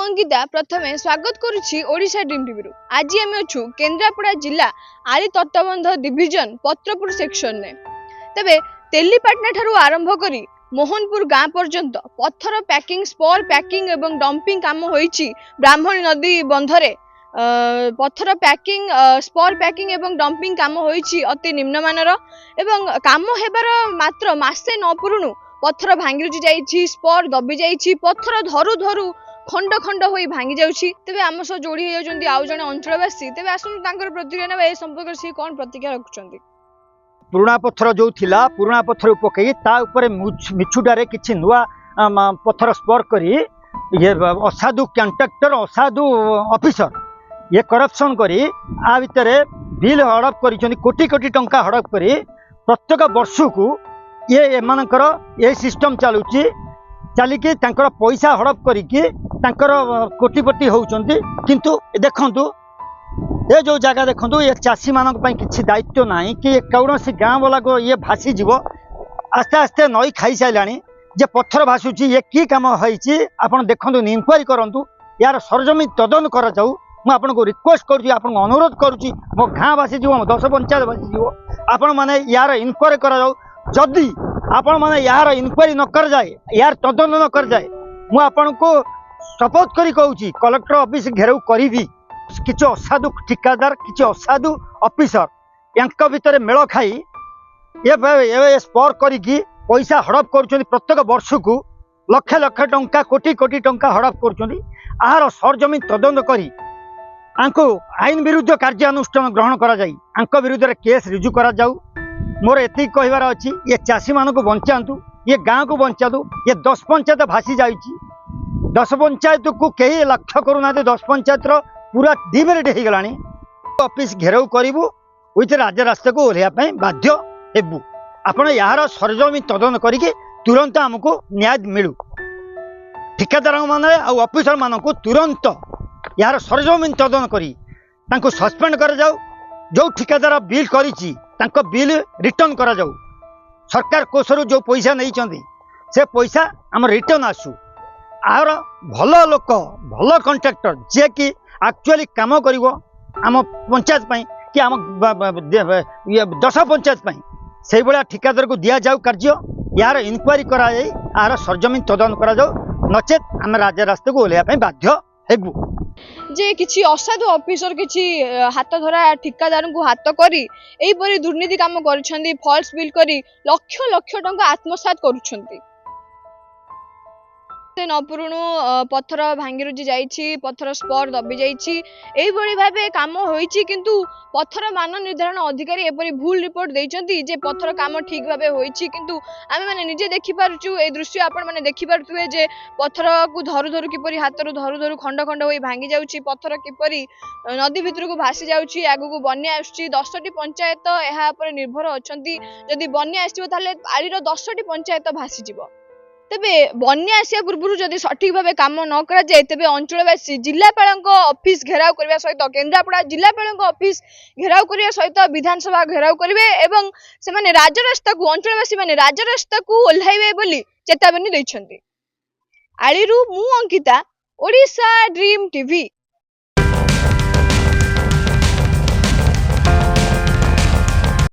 अंकिता प्रथमे स्वागत करुछि Odisha dream TV रु। आज आम अच्छु केन्द्रापड़ा जिला आली तटबंध डिविजन पत्रपुर सेक्शन ने। तेबे तेलीपाटना ठारू आरंभ करी मोहनपुर गाँ पर्यंत पत्थर पैकिंग स्पर पैकिंग एवं डंपिंग काम होईछि। ब्राह्मणी नदी बंधरे पत्थर पैकिंग स्पर पैकिंग एवं डंपिंग काम होईछि अति निम्नमानर एवं काम हेबार मात्र मासे न पुरुणु पत्थर भांगी जाइछि, स्पर दबी जाइछि, पत्थर धरु धरु खंड खंड होई भांगी जाउछि। तेबे आम सह जोड़ी हो जाउछन्ती आउ जणे अंचलवासी। तेबे आसुन तांकर प्रतिक्रिया नेबा ए संपर्क से कोन प्रतिक्रिया रखुछन्ती। पुराना पत्थर जो थिला पुराना पत्थर पकई ता ऊपर मिछुडारे किछि नुआ पत्थर स्पर करी ये असाधु कॉन्ट्रैक्टर असाधु ऑफिसर ये करप्शन करी आ भितरे बिल हड़प करिसन्ती कोटी कोटी टंका हड़प करी प्रत्येक वर्ष को ये एमानकर ये सिस्टम चलुची चलिकी तांकर पैसा हड़प करिकी तांकर कोटिपति होउचन्ती। किंतु देखंतु ये जो जगह देखंतु ये चाषी मानक पई किछि दायित्व नाही कि कौनसी गाँ वाला को ये भासी जीव आस्ते आस्ते नई खाई साइलानी जे पत्थर भासुची ये की काम होईची आपण देखंतु इनक्वारी करंतु यार सरजमी तदन कर जाऊ। मैं आपन को रिक्वेस्ट करूची आपन को अनुरोध करूची मो गाँ भासी जीव मो 10 पंचायत भासी जीव आपण माने यार इनक्वारी कर जाऊ। जदि आपण माने यार इनक्वारी न कर जाए यार तदन न कर जाए मु आपन को शपथ करी कहूची कलेक्टर ऑफिस घेराव करी किछि असाधु ठिकादार किछि असाधु ऑफिसर यांक भितर मेल खाई ये स्पर करिकी पैसा हड़प करुछन्ती प्रत्येक वर्ष को लक्ष लक्ष टंका कोटी कोटी टंका हड़प करुछन्ती। आहार सरजमी तदंत करी आंको आईन विरुद्ध कार्यानुष्ठान ग्रहण करा जाई आंक विरुद्ध रे केस रिजु करा जाऊ। मोर एति कहबार अछि ये चाषी मानक बंचातु ये गाँ को बंचातु ये 10 पंचायत भासी जाइछि 10 पंचायत को कई लक्ष्य करूना 10 पंचायत पूरा डिमेरिट हो गलानी। ऑफिस घेराव करूँ विथ राजरास्ता को ओह्लैया बाध्य हेबू। आपण यार सरजमी तदन करके तुरंत आमको न्याय मिलू ठिकादार माने आ ऑफिसर मानक तुरंत यार सरजमी तदन करी तांको सस्पेंड कर जाऊ। जो ठिकादार बिल करिछि तांको बिल रिटर्न करा जाऊ। सरकार कोषरु जो पैसा नहीं से पैसा आम रिटर्न आसू। आर भल लोक भल कॉन्ट्रैक्टर जे कि एक्चुअली काम करिवो आम पंचायत पई कि आम 10 पंचायत पई सेही बळा ठिकादार को दिया जाऊ कार्य यार इनक्वारी करा जाई आर सरजमी तदन करा जाऊ नचेत आम राज्य रास्ता को ओह्लैया पई बाध्य हेबू। जे किछि असाधु ऑफिसर किछि हाथ धरा ठिकादार को हाथ करी एही परी दुर्नीति काम करिसन्ती फॉल्स बिल करी लक्ष लक्ष टंका आत्मसात करुछन्ती। से नपुरुणु पत्थर भांगी रुजी जाइछि पत्थर स्पर दबी जाइछि एही बड़ी भाबे काम होइछि। किंतु पत्थर मान निर्धारण अधिकारी एपरी भूल रिपोर्ट दैछन्ती जे पत्थर काम ठीक भाबे होइछि। किंतु आमे माने निजे देखि पारुछु ए दृश्य आपण माने देखि पारुथुए जे पत्थर को धरु धरु किपरि हातरु धरु धरु खंड खंड होई भांगी जाउछि पत्थर किपरि नदी भितर को भासी जाउछि। आगु को बन्या आछी 10टी पंचायत एहा पर निर्भर अछन्ती। जदि बन्या आछिबो ताले आलीर 10टी पंचायत भासी जिवो। तेबे बन्या आसिया पूर्व जदि सठिक भाव काम न करा जाए तेबे अंचलवासी जिलापाल ऑफिस घेराव करने सहित केन्द्रापड़ा जिलापाल ऑफिस घेराव करने सहित विधानसभा घेराव करेंगे एवं से माने राजरास्ता को अंचलवासी माने राजरास्ता को ओह्लैबे बोली चेतावनी दैछन्ती। आलीरू मु अंकिता ओडिशा ड्रीम टीवी।